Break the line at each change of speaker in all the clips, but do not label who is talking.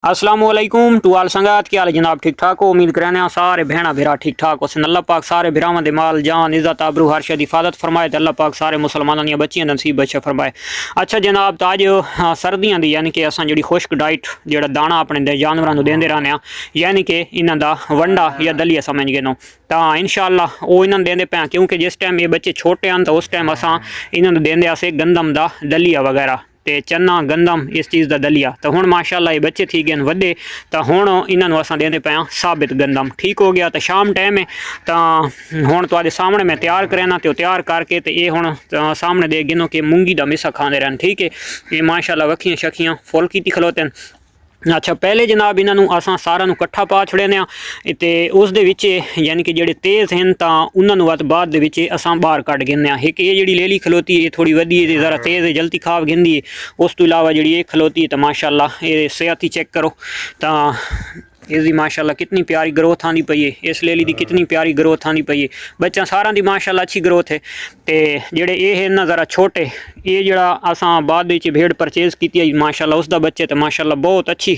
अस्सलामुअलैकुम टू आल संगात क्या हाल जनाब ठीक ठाक हो। उम्मीद करने सारे भैणा भेरा ठीक ठाक हो। अल्लाह पाक सारे भरावां दे माल जान इज्जत आबरू हर शे दी हिफाजत फरमाए ते अल्लाह पाक सारे मुसलमानों दी बच्चियां नसीब बख्श फरमाए। अच्छा जनाब तो अज सर्दियां दी यानी कि असां जिहड़ी खुश्क डाइट जिहड़ा दाना अपने जानवरां नूं देंदे रहने यानी कि इन्हां दा वंडा या दलिया समझ गए नो तो इंशाअल्लाह वो इन्हां देंदे पे क्योंकि जिस टाइम ये बच्चे छोटे हैं तो उस टाइम असां इन्हां नूं देंदे असे गंदम दा दलिया वगैरह ते चना गंदम इस चीज़ का दलिया तो हुण माशाअल्लाह ये बच्चे थी गए वड्डे तो हुण इन्हां असां देंदे पे साबित गंदम ठीक हो गया। तो शाम टाइम है तो हुण तुहाडे सामने मैं तैयार करना तो तैयार करके तो ये हुण सामने दे गिनो कि मूंगी दा मिसा खांदे रहन ठीक है। ये माशाअल्लाह वखियां शखियां फुल कीती खलोते। अच्छा पहले जनाब इन्हों असां सारा कट्ठा पा छड़ने तो उस यानी कि जेडे तेज़ हैं तो उन्होंने बाद असां बाहर कट गिने एक ये जी लेली खलोती है ये थोड़ी वधी है ज़रा तेज़ है जल्दी खाव गिंदी है। उस तो इलावा जी ये खलोती है तो माशाअल्लाह ये सेहत ही चेक करो तो इसकी माशाअल्लाह कितनी प्यारी ग्रोथ आती पई है। इस लेली की कितनी प्यारी ग्रोथ आती पई है। बच्चा सारा दी माशाअल्लाह अच्छी ग्रोथ है। तो जेडे ये है ना ज़रा छोटे ये जरा असां बाद भेड़ परचेज़ की माशाअल्लाह उसका बच्चे तो माशाअल्लाह बहुत अच्छी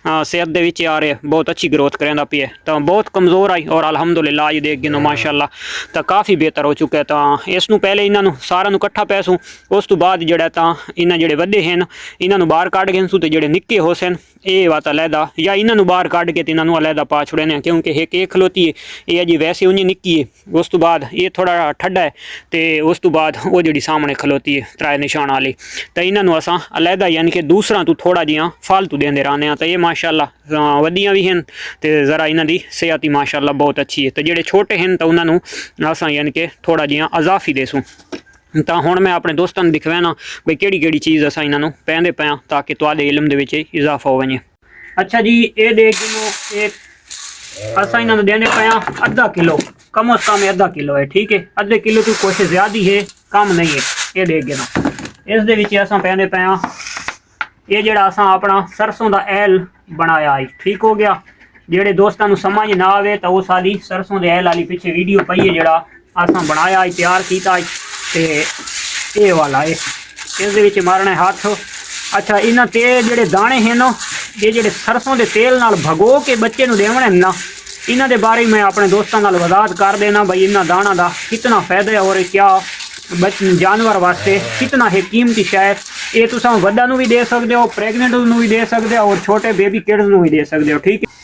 सेहत दे विच आ रहे बहुत अच्छी ग्रोथ करेंदा पे तो बहुत कमज़ोर आई और अलहमदुलिल्लाह अज देख गिनो माशाअल्लाह तो काफ़ी बेहतर हो चुका है। तो इसनूं पहले इन्हों सारा कट्ठा पैसूँ उस तो बाद जड़ा तो इन्हें जोड़े वड्डे हैं इन्हों बाहर कढ़ गए तो जोड़े निक्के हो सन ये बात अलहदा या इन्हों बाहर कढ़ के इन्हों अलहदा पा छुड़ने क्योंकि एक ये खलोती है ये अजी वैसे उन्नी निक्की है। उस तो बाद ये थोड़ा ठंडा है तो उस तो बाद वो जी सामने खलोती है त्रै निशान वाली तो इन्हों असां अलहदा यानी कि दूसरा तो थोड़ा जिहा फालतू देंदे रहने तो ये माशाअल्लाह वड्डियां भी हैं तो ज़रा इन्हां दी सेहत ही माशाअल्लाह बहुत अच्छी है। तो जोड़े छोटे हैं तो उन्होंने असां यानी कि थोड़ा जिहा अजाफी देसूँ तो हुण मैं अपने दोस्तों दिखवाना भाई किहड़ी चीज़ असां इन्हों पैंदे पे ताकि तुहाडे इल्म दे विच इजाफा हो वञे। अच्छा जी ये देख गिनो एक असां इन्हों देने पे अद्धा किलो कम अज़ कम अद्धा किलो है ठीक है। अद्धे किलो तो कुछ ज़्यादा है कम नहीं है। ये देख गिनो इस दे विच असां पैंदे पे ये जड़ा असां अपना सरसों का ऐल बनाया है ठीक हो गया। जेडे दोस्तों नूं समझ ना आवे तो वो सारी सरसों के ऐल वाली पिछे वीडियो पई है जड़ा असां बनाया है तैयार किया ते ये वाला है इस दे विच मारना हाथ। अच्छा इन्हां ते जेडे दाने हैं ना ये जेडे सरसों के तेल नाल भगो के बच्चे नूं देवणे ना इन्हां दे बारे मैं अपने दोस्तों नाल वजाहत कर देना भाई इन्हां दाणा दा कितना फायदा है और क्या जानवर वास्ते कितना है कीमती शायद ये तुसां वड्डा नूं भी दे सकते हो प्रेगनेंट नूं भी दे सकते हो और छोटे बेबी किड्स नूं भी दे सकते हो ठीक है।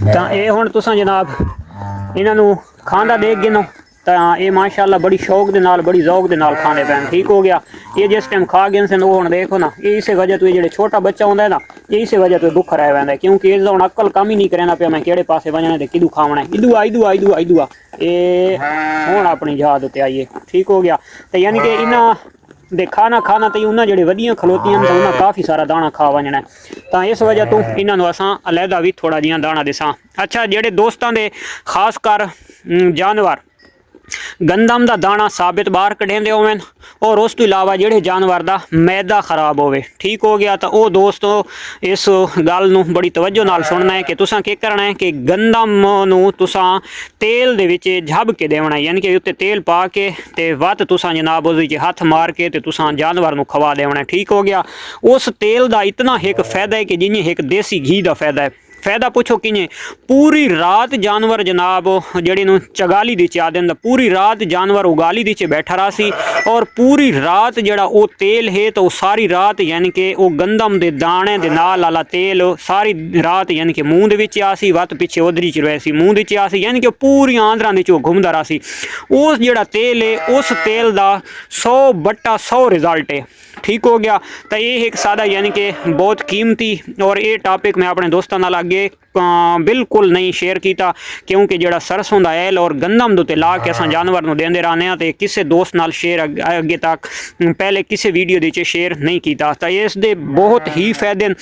तो ये हुण तुसां जनाब इन्हों खांदा देख गिनो तो ये माशाअल्लाह बड़ी शौक दे नाल बड़ी जौक दे नाल खाने पैन ठीक हो गया। ये जिस टाइम खा गए सन वो हुण देखो ना ये इस वजह तो ये छोटा बच्चा होंदा है ना ये इस वजह तो दुख रह पैंदा क्योंकि इसका हुण अक्ल काम ही नहीं करना पे मैं किहड़े पासे वजना ते किदू खावना है इदू आ ये हुण अपनी याद उत्ते आइए ठीक हो गया। तो यानी कि इन्हां दे खाना तो उन्हें जोड़े वड्डियां खलोतियां तो उन्हें काफ़ी सारा दाना खा वजना तो इस वजह तो इन्हों असां अलहदा भी थोड़ा जिहा दाना देसां। अच्छा जेडे दोस्तों के खास कर जानवर गंदम का दाना साबित बाहर कढेंदे होवन और उस तो इलावा जेडे जानवर का मैदा खराब होवे ठीक हो गया तो वो दोस्तों इस गल नूं बड़ी तवज्जो नाल सुनना है कि तुसां की करना है कि गंदम नूं तुसां तेल दे विच झब के देवना है यानी कि उत्ते तेल पा के ते वत तुसां जनाब उस हथ मार के ते तुसां जानवर नूं खवा देवना है ठीक हो गया। उस तेल का इतना एक फायदा है कि जिन्हें एक देसी घी का फायदा है। फायदा पूछो किए पूरी रात जानवर जनाब जड़ी चगाली दी आदन पूरी रात जानवर उगाली दी बैठा रहा सी और पूरी रात जड़ा वो तेल है तो सारी रात यानी कि वो गंदम के दाने दे नाल वाला तेल सारी रात यानी कि मूँह दे विच आसी वत पिछे उधरी च रहा सी मूँह दे च आसी यानी कि पूरी आंदरां दे चो घूमदा रहा सी। उस जड़ा तेल है उस तेल का 100/100 रिजल्ट है ठीक हो गया। तो ये एक सादा यानी कि बहुत कीमती और ये टॉपिक मैं अपने दोस्तों नाल अगे बिल्कुल नहीं शेयर किया क्योंकि जड़ा सरसों का ऐल और गंदम दे ला के असां जानवर नूं देंदे रहने तो किसी दोस्त नाल शेयर अगे तक पहले किसी वीडियो दे शेयर नहीं किया। तो इस दे बहुत ही फायदे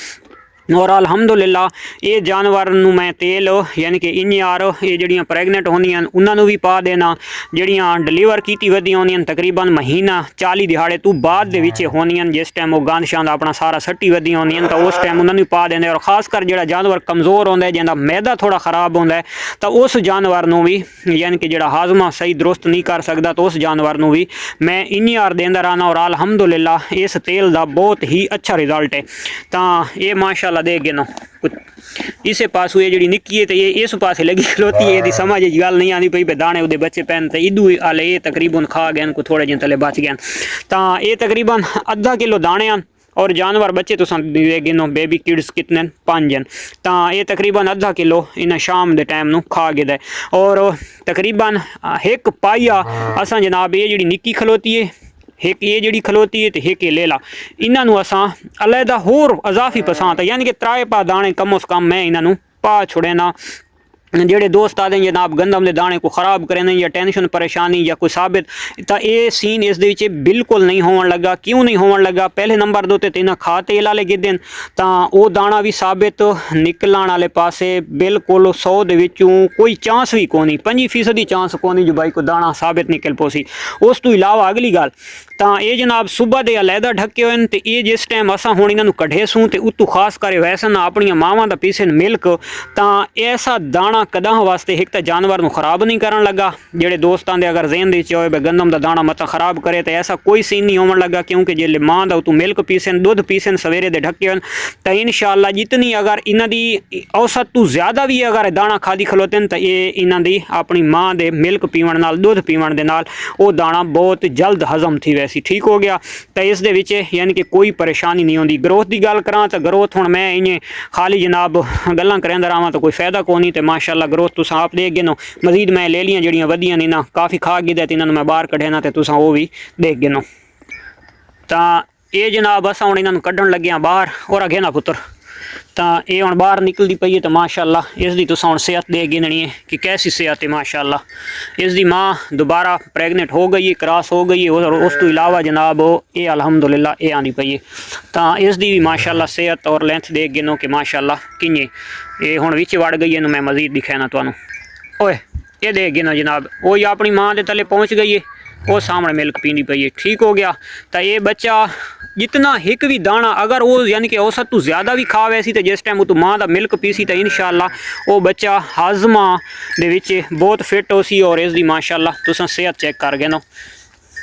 और अलहमदुलिल्ला ये जानवर नूं मैं तेल यानी कि इन्यार ये जड़ियाँ प्रैगनेंट होंदियां उन्होंने भी पा देना, जड़ियाँ डिलीवर की वधियां होंदियां तकरीबन महीना 40 दिहाड़े तो बाद दे विच होंदियां, जिस टाइम वो गंद शंद अपना सारा सट्टी वधियां होंदियां तो उस टाइम उन्होंने भी पा देंगे। और खासकर जो जानवर कमज़ोर होंदा है जिंदा मैदा थोड़ा खराब होंदा है तो उस जानवर नूं भी यानी कि जो हाजमा सही दुरुस्त नहीं कर सकता तो उस जानवर नूं भी मैं इन्यार देंदा रहना। और अलहमदुलिल्ला इस तेल का बहुत ही अच्छा रिजल्ट है। तो ये माशाअल्लाह दे गिनो इसे पासू ये जी निक्की है तो ये इस पासे लगी खलोती है, समझ गल नहीं आती पई दाने वो बच्चे पैन तो इदू आले ये तकरीबन खा गए को थोड़े जिन तले बच गए। तो ये तकरीबन आधा किलो दाने हैं और जानवर बच्चे तो गिनो बेबी किड्स कितने 5 जन, तो ये तकरीबन आधा किलो इन्हें शाम के टाइम खा गया। और तकरीबन एक पाइया असा जनाब ये जी निक्की खलोती है, एक ये जी खलोती है तो एक ये लेला, इन्हों असा अलहदा होर अजाफी पसंद है यानी कि 3 पा दाने कम उस कम मैं इन्हों पा छुड़े ना। जेडे दोस्त आते हैं जनाब गंदम के दाने को खराब करें या टेंशन परेशानी या कोई साबित, तो ये सीन इस दे बिल्कुल नहीं होने लगा। क्यों नहीं होने लगा? पहले नंबर दो तो इन्हें खा तेल वाले गिदे तो वो दाना भी साबित निकलन वाले पासे बिल्कुल 100 दे विचों कोई चांस भी कोनी, 5% चांस कोनी जो भाई को दाना साबित निकल पोसी। उस तो इलावा अगली गल तो ये जनाब सुबह के अलहदा ढके हुए तो ये जिस टाइम असा हुण इन्हों कढ़े सूँ तो उतों खास कर वैसे ना अपन मावां दा पीसन मिल्क, तो ऐसा दाना कदा वास्ते एक तो जानवर को खराब नहीं करन लगा। जेडे दोस्तों के अगर जहन दे होए गंदम का दाना मत खराब करे तो ऐसा कोई सीन नहीं होने लगा, क्योंकि जे माँ का उतों मिल्क पीसन दुध पीसन सवेरे दे ढके हुए तो इंशाअल्लाह जितनी अगर इन्हां दी औसत तो ज़्यादा भी अगर दाना खादी खलोते तो ये इन्हां दी अपनी माँ के मिल्क पीवन नाल दुध पीवन दे नाल वो दाना बहुत जल्द हजम थी वैसी ठीक हो गया। तो इस दे विच यानी कि कोई परेशानी नहीं होंदी। ग्रोथ की गल करा तो ग्रोथ हुण मैं इन्हें खाली जनाब गल्लां करदा रहां तो कोई फायदा कोई नहीं। तो माशाअल्लाह ग्रोथ तुसां आप देख गए नो, मजीद मैं ले लियां जड़ियां वधियां नहीं ना काफ़ी खा गए तो इन्होंने मैं बाहर कढ़े ना तो तुसां वो भी देख गए नो। तो ये जनाब असां हुण इन्हां नूं कड्ढण लगे हां बाहर और अगे ना पुत्र, तो ये हुण बाहर निकलती पई है। तो माशाअल्लाह इसकी तुसां हुण सेहत देख गिननी है कि कैसी सेहत है। माशाअल्लाह इसकी माँ दोबारा प्रैगनेंट हो गई है, क्रॉस हो गई है और उस तो इलावा जनाब ये अल्हम्दुलिल्लाह ये आनी पई है। तो इसकी भी माशाअल्लाह सेहत और लेंथ देख गिनो कि माशाअल्लाह किंजे ये हुण विच वड़ गई है। मैं मजीद दिखाना तुहानूं, ओए ये देख गिनो जनाब वो ही अपनी माँ के तले पहुँच गई है, वो सामने मिल्क पीनी पई है ठीक हो गया। तो ये बच्चा जितना एक भी दाना अगर वो यानी कि औसत तो ज़्यादा भी खा वैसी तो जिस टाइम वो तो माँ का मिल्क पीसी तो इंशाअल्लाह वो बच्चा हाजमा दे विच बहुत फिट हो सी। और इसकी माशाअल्लाह तुसां सेहत चेक कर गए नो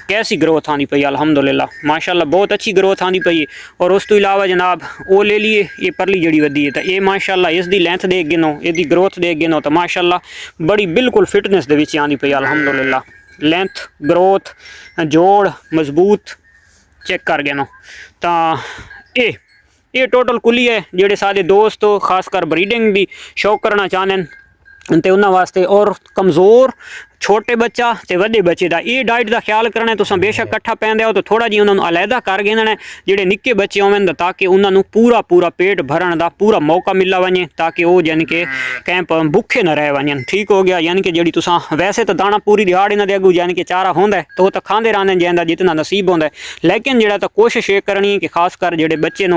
कैसी ग्रोथ आनी पई अल्हम्दुलिल्लाह माशाअल्लाह बहुत अच्छी ग्रोथ आनी पई। और उस तो इलावा जनाब वो ले लिए ये परली जड़ी वधी है तो ये माशाअल्लाह इसकी लेंथ देख गिनो इसकी ग्रोथ देख गिनो तो माशाअल्लाह बड़ी बिल्कुल फिटनेस दे विच आनी पई अल्हम्दुलिल्लाह। लेंथ ग्रोथ जोड़ मजबूत चेक कर गए नो। तो ये टोटल कुली है जेडे सारे दोस्त खासकर ब्रीडिंग की शौक करना चाहते तो उन्होंने वास्ते और कमज़ोर छोटे बच्चा तो वड्डे बच्चे का ये डाइट का ख्याल करना तुम बेशक कट्ठा पैंदे हो तो थोड़ा जी उन्होंने अलहदा कर देना जेडे निक्के बच्चे होवन ताकि उन्होंने पूरा पूरा पेट भरन का पूरा मौका मिला वजे ताकि वो यानी कि कैंप भुखे न रह वजन ठीक हो गया। यानी कि जी तुसा वैसे तो दाना पूरी दिहाड़ इन्होंने अगू यानी कि चारा होंदा तो वो तो खाते रहने जैसा जितना नसीब होंदा लेकिन जो तो कोशिश ये करनी है कि खासकर जोड़े बच्चे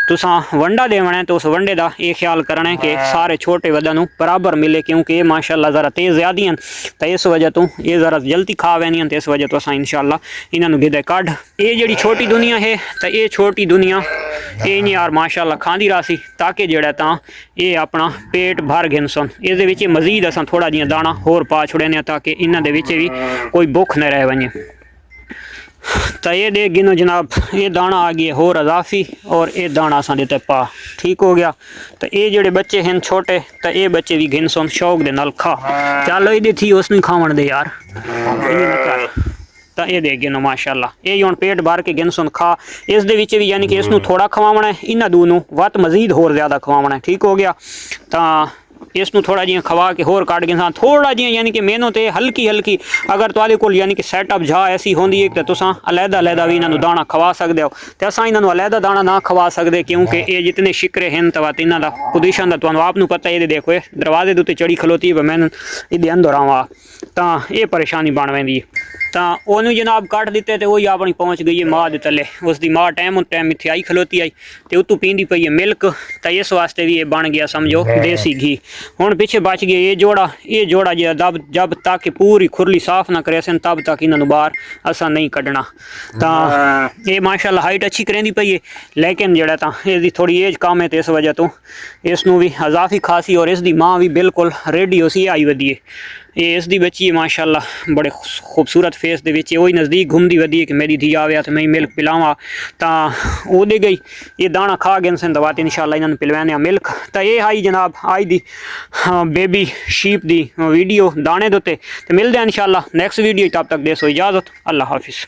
तुसा वंडा देवना है तो उस वंडे का ये ख्याल करना है कि सारे छोटे वड्डा बराबर मिले क्योंकि ये माशाअल्लाह ज़रा तेज़ ज़्यादा हैं तो इस वजह तो ये ज़रा जल्दी खा वैनियां तो इस वजह तो अस इंशाअल्लाह इन्होंने गिदे कढ़ ये जी छोटी दुनिया है तो ये छोटी दुनिया ये यार माशाअल्लाह खाँदी रही ताकि जोड़ा तो ये अपना पेट भर गिन सन। इस मजीद अस थोड़ा जिहा दाना होर पा छुड़ने ताकि इन्होंने भी कोई भुख न रह वजे। तो ये देख गिनो जनाब ये दाना आ गया होर अजाफी और ये दाना असा देते पा ठीक हो गया। तो ये जोड़े बच्चे हैं छोटे तो ये बच्चे भी गिन सुन शौक दे नाल खा चलो ये थी उसने खावन दे यार तो ये देख गिनो माशाअल्लाह ये हुण पेट भर के गिन सुन खा। इस दे विच भी यानी कि इसनूं थोड़ा खवावना है इन्हां दू नूं वत मजीद होर ज़्यादा खवावना है ठीक हो गया। तो इसनू थोड़ा जिहा खवा के होर कट गए थोड़ा जिहा यानी कि मेहनत ते हल्की हल्की अगर तुहाडे कोल यानी कि सैटअप जा ऐसी होंदी है कि तुसां अलहदा अलहदा भी इन्हां दाना खवा सकते हो तो असां इन्हां अलहदा दाना ना खवा सकते क्योंकि ये जितने शिकरे हैं तो इन्हां दा पोजीशन दा तुहानू आप नू पता है। ये देखो ये दरवाजे दे उत्ते चढ़ी खलोती है मैं इहदे अंदर आवां तां ये परेशानी बन वेंदी है। तो ओनू जनाब कट दिते तो वही अपनी पहुँच गई है माँ के तले उसकी माँ टाइम इत्थे आई खलोती आई तो उतू पींदी पई है मिल्क तो इस वास्ते भी ये बन गया समझो देसी घी। हुण पिछे बच गया ये जोड़ा जो जब तक पूरी खुरली साफ ना करे तब तक इन्होंने बाहर असा नहीं कढ़ना। तो ये माशाल्लाह हाइट अच्छी करेंदी पई है लेकिन जड़ा तो इसकी थोड़ी एज कम है तो इस वजह तो इसनू भी अजाफी खासी और इसकी माँ भी बिल्कुल रेडी हो सी आई वधी है। ये इसकी बच्ची है माशाल्लाह बड़े खूबसूरत फेस दे विच वही नज़दीक घूमती वधी है कि मेरी धी आवे तो मैं मिल्क पिलावा तो वो दे गई ये दाना खा गए सन दवा इंशाल्लाह इन्होंने पिलवाने मिल्क। तो ये आई जनाब आज दी बेबी शीप दी वीडियो दाने दे उत्ते तो मिलते हैं इंशाल्लाह नेक्स्ट वीडियो तब तक दे सो इजाज़त अल्लाह हाफिज़।